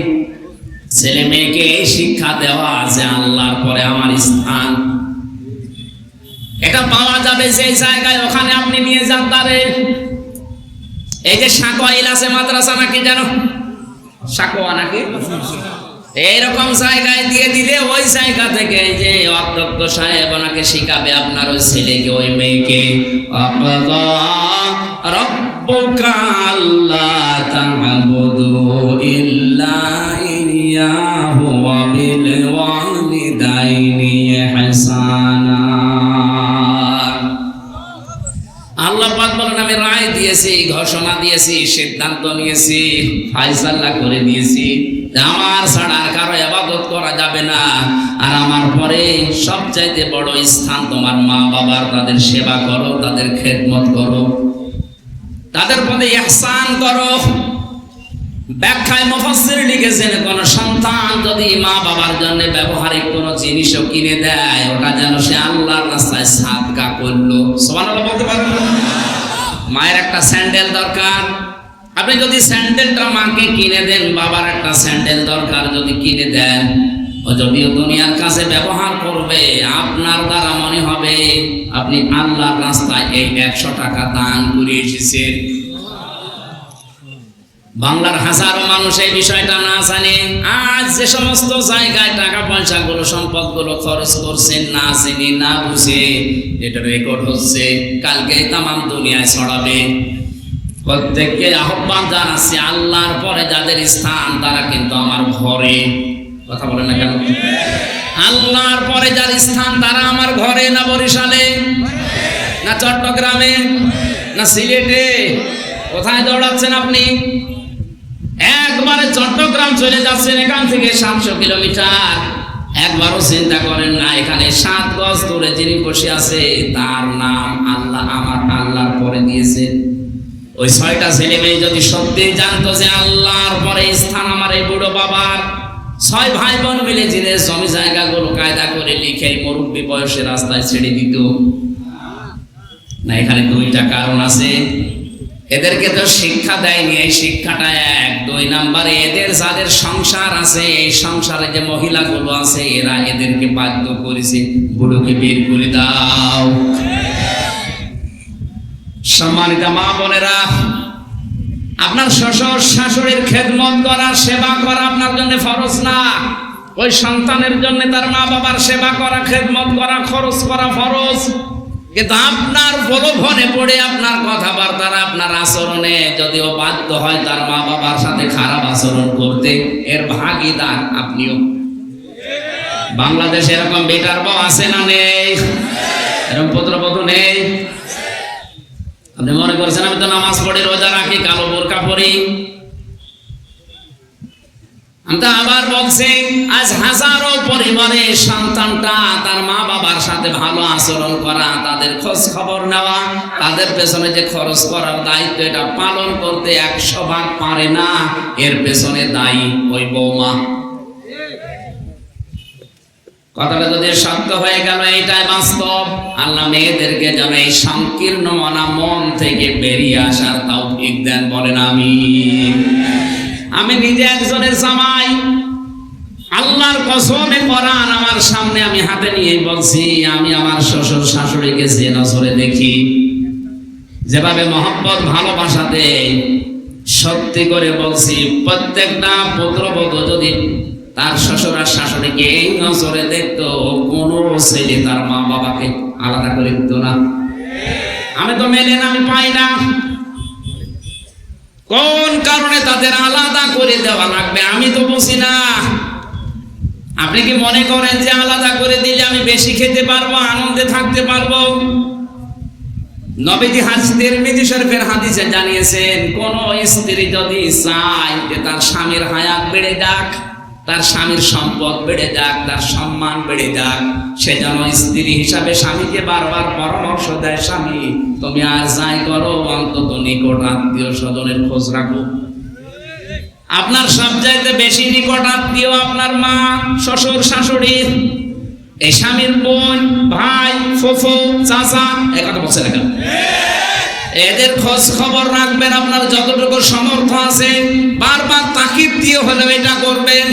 ছেলে মেয়েকে এই শিক্ষা দেওয়া যে আল্লাহর পরে আমার স্থান। এটা পাওয়া যাবে যে জায়গায়, ওখানে আপনি নিয়ে যান তারে। এই যে সাকোয়াইল আছে মাদ্রাসা নাকি জানো, সাকোয়া নাকি, এইরকম জায়গায় দিয়ে দিলে ওই জায়গা থেকে যে অধ্যক্ষ সাহেব ওনাকে শিখাবে আপনার ওই ছেলেকে ওই মেয়েকে। রব্বুকা আল্লা তা'বুদু ইল্লা ইয়াহু ওয়া বিল ওয়ালিদাইনি ইহসানা। আল্লাহ পাক বলেন আমি রায় দিয়েছি, ঘোষণা দিয়েছি, সিদ্ধান্ত নিয়েছি, ফায়সালা করে দিয়েছি, আমার ছাড়া আর কারো ইবাদত করা যাবে না। আর আমার পরে সবচাইতে বড় স্থান তোমার মা বাবার। তাদের সেবা করো, তাদের খেদমত করো, তাদের প্রতি ইহসান করো। ব্যাখ্যায় মুফাসসির লিখেছেন, কোন সন্তান যদি মা বাবার জন্য ব্যবহারিক কোন জিনিসও কিনে দেয়, ওটা যেন সে আল্লাহর রাস্তায় সাদকা করলো। সুবহানাল্লাহ বলতে পারেন? মায়ের একটা স্যান্ডেল দরকার, আপনি যদি স্যান্ডেলটা মাকে কিনে দেন, বাবার একটা স্যান্ডেল দরকার যদি কিনে দেন, ও যদিও দুনিয়ার কাছে ব্যবহার করবে, আপনার দ্বারা মনে হবে আপনি আল্লাহর রাস্তায় এই 100 টাকা দান করে এসেছেন। বাংলার হাজারো মানুষ এই বিষয়টা না জানে। আজ যে সমস্ত জায়গায় টাকা পয়সা গুলো, সম্পদ গুলো খরচ করছেন না জেনে না বুঝে, এটা রেকর্ড হচ্ছে, কালকে তামাম দুনিয়ায় ছড়াবে। প্রত্যেককে আহ্বান জানাচ্ছি, আল্লাহর পরে যাদের স্থান তারা কিন্তু আমার ঘরে। কথা বলেন না কেন? আল্লাহর পরে যার স্থান তারা আমার ঘরে, না বরিশালে, না চট্টগ্রামে, না সিলেটে? কোথায় দৌড়াচ্ছেন আপনি? একবারে চট্টগ্রাম চলে যাচ্ছেন, এখান থেকে 700 কিলোমিটার। একবারও চিন্তা করেন না এখানে 7 গজ দূরে যিনি বসে আছে তার নাম আল্লাহ আমার আল্লাহর পরে দিয়েছে। ওই 6টা ছেলে মেয়ে যদি সত্যি জানতো যে আল্লাহর পরে স্থান আমার এই বুড়ো বাবার, 6 ভাই বোন মিলে যে জমি জায়গাগুলো কায়দা করে লিখে মুরব্বী বয়সে রাস্তায় ছেড়ে দিত না। এখানে 2টা কারণ আছে। এদেরকে তো শিক্ষা দেয়নি, এই শিক্ষাটা 1। 2 নম্বরে এদের যাদের সংসার আছে, এই সংসারে যে মহিলাগুলো আছে এরা এদেরকে বাধ্য করেছে, বুড়োকে বের করে দাও। সম্মানিত মা বোনেরা, আপনার শ্বশুর শাশুড়ির খেদমত করা, সেবা করা আপনার জন্য ফরজ না। ওই সন্তানের জন্য তার মা বাবার সেবা করা, খেদমত করা, খরচ করা ফরজ। কিন্তু আপনার প্রলোভনে পড়ে আপনার কথাবার্তা, আপনার আচরণে যদিও বাধ্য হয় তার মা বাবার সাথে খারাপ আচরণ করতে, এর ভাগীদার আপনিও। বাংলাদেশে এরকম বেটার বউ আছে না নেই? এরকম পুত্রবধূ নেই? আপনি মনে করছেন আমি তো নামাজ পড়ি, রোজা রাখি, কালো বোরকা পরি? আমি তো আবার বলছি, আজ হাজারো পরিবারে সন্তানটা তার মা বাবার সাথে ভালো আচরণ করা, তাদের খোঁজ খবর নেওয়া, তাদের পেছনে যে খরচ করার দায়িত্ব এটা পালন করতে 100 ভাগ পারে না। এর পেছনে দায়ী ওই বৌমা। কথাটা যদি সত্য হয়ে গেল, এইটাই বাস্তব। আল্লাহ মেয়েদেরকে যেন এই সংকীর্ণ মনা মন থেকে বেরিয়ে আসার তৌফিক দেন, বলেন আমিন। আমি নিজে একজনের জামাই, আল্লাহর কসমে কোরআন আমার সামনে আমি হাতে নিয়ে বলছি, আমি আমার শ্বশুর শাশুড়িকে যে নজরে দেখি, যেভাবে মহব্বত ভালোবাসা দেয়, সত্যি করে বলছি প্রত্যেকটা পুত্রবধূ যদি তার শ্বশুর আর শাশুড়িকে এই নজরে দেখতো, কোনো ছেলে তার মা বাবাকে আলাদা করে দিত না। আমি তো মেলে না, আমি পাই না। কোন কারণে তাদের আলাদা করে দেওয়া লাগবে আমি তো বুঝি না। আপনি কি মনে করেন যে আলাদা করে দিলে আমি বেশি খেতে পারবো, আনন্দে থাকতে পারবো? নবীজি তিরমিজি শরীফের হাদিসে জানিয়েছেন, কোন স্ত্রী যদি চায় যে তার স্বামীর হায়াত বেড়ে যাক, তার স্বামীর সম্পদ বেড়ে যাক, তার সম্মান বেড়ে যাক, সে যেন স্ত্রী হিসাবে স্বামীকে বারবার পরামর্শ দেয়, স্বামী তুমি আর যাই করো অন্তত নিকট আত্মীয় স্বজনের খোঁজ রাখো। আপনার সবচাইতে বেশি নিকট আত্মীয় আপনার মা, শ্বশুর শাশুড়ি, এই স্বামীর বোন, ভাই, ফুফু, চাচা, একথা বলছে না কেন? এদের খোঁজ খবর রাখবেন আপনার যতটুকু সামর্থ্য আছে, বারবার তাকিদ দিয়ে হলেও এটা করবেন।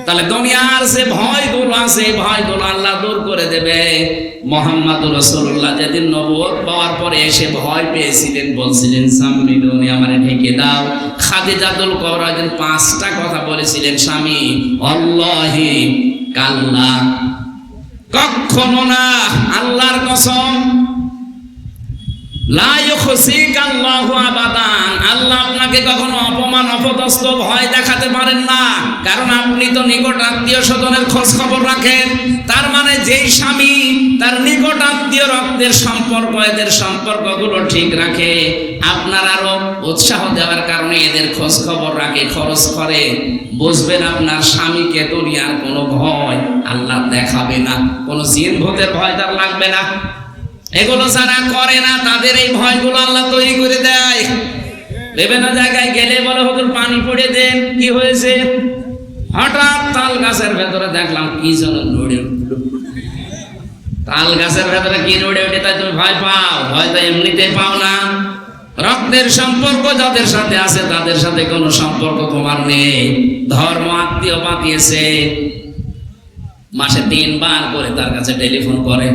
তাহলে দুনিয়ার যে ভয়গুলো আছে, ভয়গুলো আল্লাহ দূর করে দেবে। মুহাম্মদুর রাসূলুল্লাহ যেদিন নবুয়ত পাওয়ার পরে এসে ভয় পেয়েছিলেন, বলছিলেন সামমিলুনি, আমারে ঢেকে দাও। খাদিজাতুল কুবরা যেদিন 5টা কথা বলেছিলেন, স্বামী আল্লাহি কাল্লা, কখনো না, আল্লাহর কসম, লা ইউখসিকা আল্লাহু আবাদান, আল্লাহ আপনাকে কখনো অপমান অপদস্থ ভয় দেখাতে পারেন না, কারণ আপনি তো নিকট আত্মীয় স্বজনের খোঁজ খবর রাখেন। তার মানে যেই স্বামী তার নিকট আত্মীয় রক্তের সম্পর্ক, এদের সম্পর্কগুলো ঠিক রাখে, আপনার আরো উৎসাহ দেওয়ার কারণে এদের খোঁজ খবর রাখে, খরচ করে, বুঝবেন আপনার স্বামীকে দুনিয়ার কোনো ভয় আল্লাহ দেখাবে না, কোনো জিন ভূতের ভয় তার লাগবে না। এগুলো যারা করে না তাদের এই ভয়গুলো আল্লাহ তৈরি করে দেয়। বিভিন্ন জায়গায় গেলে বলে হুজুর পানি পড়ে দেন, কি হয়েছে? হঠাৎ তাল গাছের ভেতরে দেখলাম কি যেন নড়ে উঠল। তাল গাছের ভেতরে কি নড়ে উঠে তাই তুমি ভয় পাও? ভয় তো এমনিতে পাও না। রক্তের সম্পর্ক যাদের সাথে আছে তাদের সাথে কোনো সম্পর্ক তোমার নেই। ধর্ম আত্মীয় পাঠিয়েছে, মাসে 3 বার করে তার কাছে টেলিফোন করে,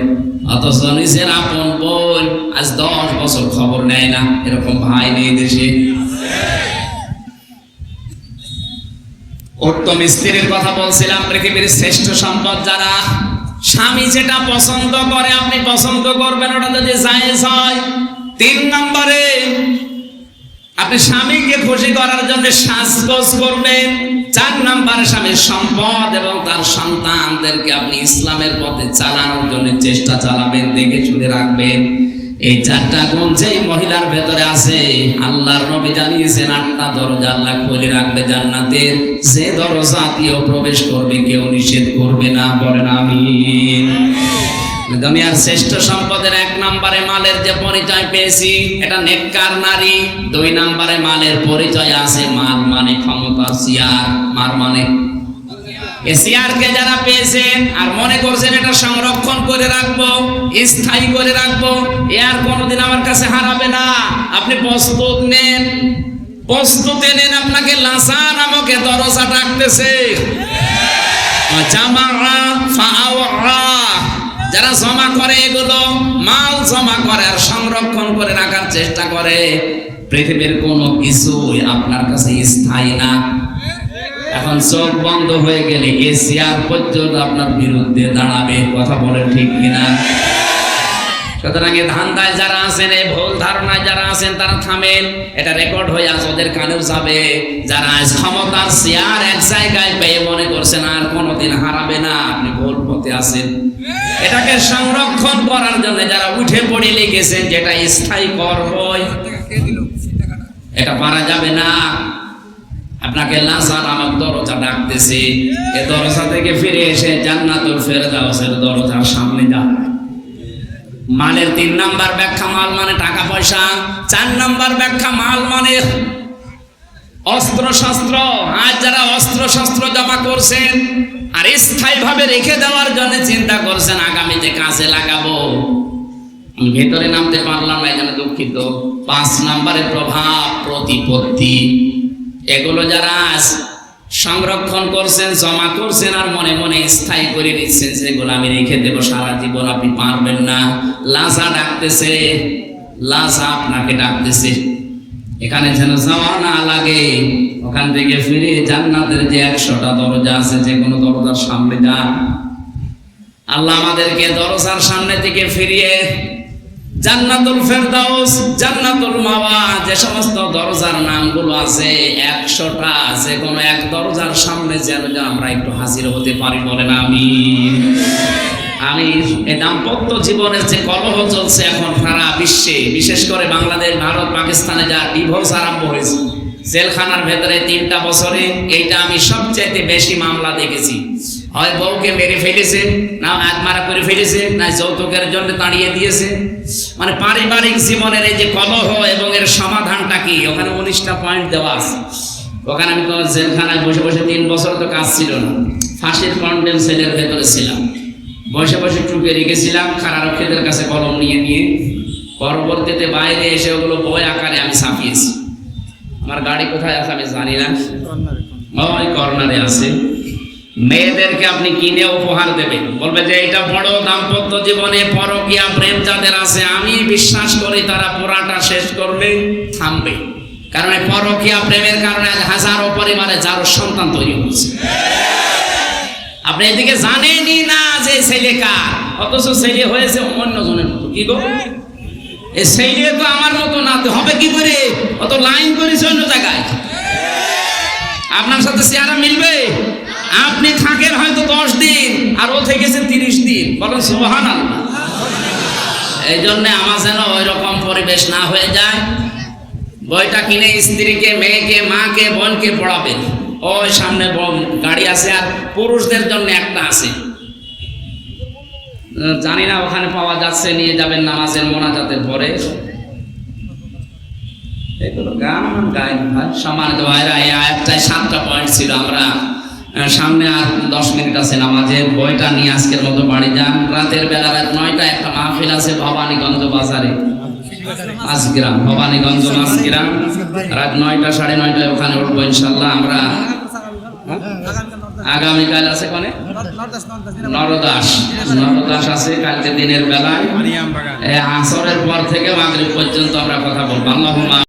অথচ নিজের আপন বোন আজ 10 বছর খবর নেয় না। এরকম ভাই নেই দেশে। উত্তম স্ত্রীর কথা বলছিলাম। পৃথিবীর শ্রেষ্ঠ সম্পদ যারা, স্বামী যেটা পছন্দ করে আপনি পছন্দ করবেন, ওটা যদি জায়েজ হয়। 3 নম্বরে আপনি স্বামীকে খুশি করার জন্য সাজগোজ করবেন। 4 নম্বরে স্বামীর সম্পদ এবং তার সন্তানদেরকে আপনি ইসলামের পথে চালানোর জন্য চেষ্টা চালাবেন, দেখে শুনে রাখবেন। এই 4টা গুণ যেই মহিলার ভেতরে আছে, আল্লাহর নবী জানিয়েছেন 8টা দরজা আল্লাহ খুলে রাখবে জান্নাতের। যে দরজা দিয়ে প্রবেশ করবে কেউ নিষেধ করবে না। বলেন আমিন। দুনিয়ার শ্রেষ্ঠ সম্পদের 1 নম্বরে মালের যে পরিচয় পেয়েছি, এটা নেককার নারী। 2 নম্বরে মালের পরিচয় আছে, মাল মানে ক্ষমতা, সিয়ার। মাল মানে এসিআরকে যারা পেয়েছেন আর মনে করছেন এটা সংরক্ষণ করে রাখবো, স্থায়ী করে রাখবো, এ আর কোনোদিন আমার কাছে হারাবে না। আপনি প্রস্তুত নেন, প্রস্তুতে নেন। আপনাকে লাসা নামক দরজা ডাকতেছে। যারা জমা করে, এগুলো মাল জমা করে আর সংরক্ষণ করে রাখার চেষ্টা করে, পৃথিবীর কোনো কিছুই আপনার কাছে স্থায়ী না। এখন চোখ বন্ধ হয়ে গেলে এশিয়ার পর্যন্ত আপনার বিরুদ্ধে দাঁড়াবে। কথা বলে ঠিক কিনা? সুতরাং এই ধান্দায় যারা আছেন, এই ভুল ধারণায় যারা আছেন, তারা থামেন। এটা রেকর্ড হয়ে আজ ওদের কানেও যাবে। যারা আজ ক্ষমতার চেয়ার এক জায়গায় পেয়ে মনে করছেন আর কোনোদিন হারাবে না, আপনি ভুল পথে আছেন। এটাকে সংরক্ষণ করার জন্য যারা উঠে পড়ে লেগেছেন, যেটা স্থায়ী করবই, এটা পারা যাবে না। আপনাকে লাসা নামক দরজা ডাকতেছে। এই দরজা থেকে ফিরে এসে জান্নাতুল ফেরদাউসের দরজার সামনে যান। মালের 3 নাম্বার ব্যাখ্যা, মাল মানে টাকা পয়সা। 4 নাম্বার ব্যাখ্যা, মাল মানে অস্ত্র শস্ত্র। আজ যারা অস্ত্র শস্ত্র জমা করছেন আর স্থায়ীভাবে রেখে দেওয়ার জন্য চিন্তা করছেন আগামীতে কাজে লাগাবো, আমি ভেতরে নামতে পারলাম না, এখানে দুঃখিত। 5 নাম্বারের প্রভাব, প্রতিপত্তি। এগুলো যারা সংরক্ষণ করছেন, জমা করছেন আর মনে মনে স্থায়ী করে নিচ্ছেন, সেগুলো আমি রেখে দেবো সারা জীবন, আপনি পারবেন না। লাসা ডাকতেছে, লাসা আপনাকে ডাকতেছে। এখানে যেন যাওয়া না লাগে, ওখান থেকে ফিরে জান্নাতের যে 100টা দরজা আছে, যে কোনো দরজার সামনে যান। আল্লাহ আমাদেরকে দরজার সামনে থেকে ফিরিয়ে জান্নাতুল ফেরদাউস, জান্নাতুল মাওয়া, যে সমস্ত দরজার নামগুলো আছে 100টা, যে কোনো এক দরজার সামনে যেন আমরা একটু হাজির হতে পারি। বলেন আমিন। আমি এই দাম্পত্য জীবনের যে কলহ চলছে এখন সারা বিশ্বে, বিশেষ করে বাংলাদেশ, ভারত, পাকিস্তানে যা ডিভোর্স আরম্ভ হয়েছে, জেলখানার ভেতরে 3টা বছরে এইটা আমি সবচাইতে বেশি মামলা দেখেছি। হয় বউকে মেরে ফেলেছে, না আত্মারা করে ফেলেছে, না যৌতুকের জন্য তাড়িয়ে দিয়েছে। মানে পারিবারিক জীবনের এই যে কলহ এবং এর সমাধানটা কি, ওখানে 19টা পয়েন্ট দেওয়া আছে। ওখানে আমি তো জেলখানায় বসে বসে 3 বছর তো কাজ ছিল না, ফাঁসির কন্ডেম সেলের ভেতরে ছিলাম, বসে বসে টুকে রেখেছিলাম কারারক্ষীদের কাছে কলম নিয়ে নিয়ে। পরবর্তীতে বাইরে এসে ওগুলো বই আকারে আমি ছাপিয়েছি। আমার গাড়ি কোথায় আছে আমি জানি না, ওই কর্নারে আছে। মেয়েদেরকে আপনি কিনে উপহার দেবেন, বলবে যে এটা বড় দাম্পত্য জীবনে পরকীয়া প্রেম যাদের আছে, আমি বিশ্বাস করি তারা পুরাটা শেষ করবে, থামবে। কারণ এই পরকীয়া প্রেমের কারণে হাজারো পরিবারে যারো সন্তান তৈরি হচ্ছে। আপনি এদিকে জানেনই না যে ছেলে কার, অথচ ছেলে হয়েছে অন্যজনের মতো। কি গো, এই ছেলে তো আমার মতো না, হবে কি করে? অত লাইন করেছে অন্য জায়গায়, আপনার সাথে চেহারা মিলবে? আপনি থাকেন হয়তো 10 দিন আর ও থেকেছে 30 দিন। বলেন সুবহানাল্লাহ। এই জন্য আমার যেন ওই রকম পরিবেশ না হয়ে যায়। বইটা কিনে স্ত্রীকে, মেয়েকে, মাকে, বোনকে পড়াবেন। ওই সামনে গাড়ি আছে, আর পুরুষদের জন্য একটা আছে, জানি না ওখানে পাওয়া যাচ্ছে, নিয়ে যাবেন নামাজের মোনাজাতের পরে। এগুলো গান গাই ভাই, সম্মানিত ভাইরা, এই আয়াতটায় 7টা পয়েন্ট ছিল। আমরা সামনে আর 10 মিনিট আছে নামাজের। বইটা নিয়ে আজকের মতো বাড়ি যান। রাতের বেলা রাত 9টায় একটা মাহফিল আছে ভবানীগঞ্জ বাজারে, মাঝগ্রাম, ভবানীগঞ্জ মাঝগ্রাম। রাত 9টা 9:30 ওখানে উঠবো ইনশাল্লাহ। আমরা আগামীকাল আছে কোনে নরদাস আছে কালকে দিনের বেলায় আসরের পর থেকে মাগরিব পর্যন্ত আমরা কথা বলবো। আল্লাহুম্মা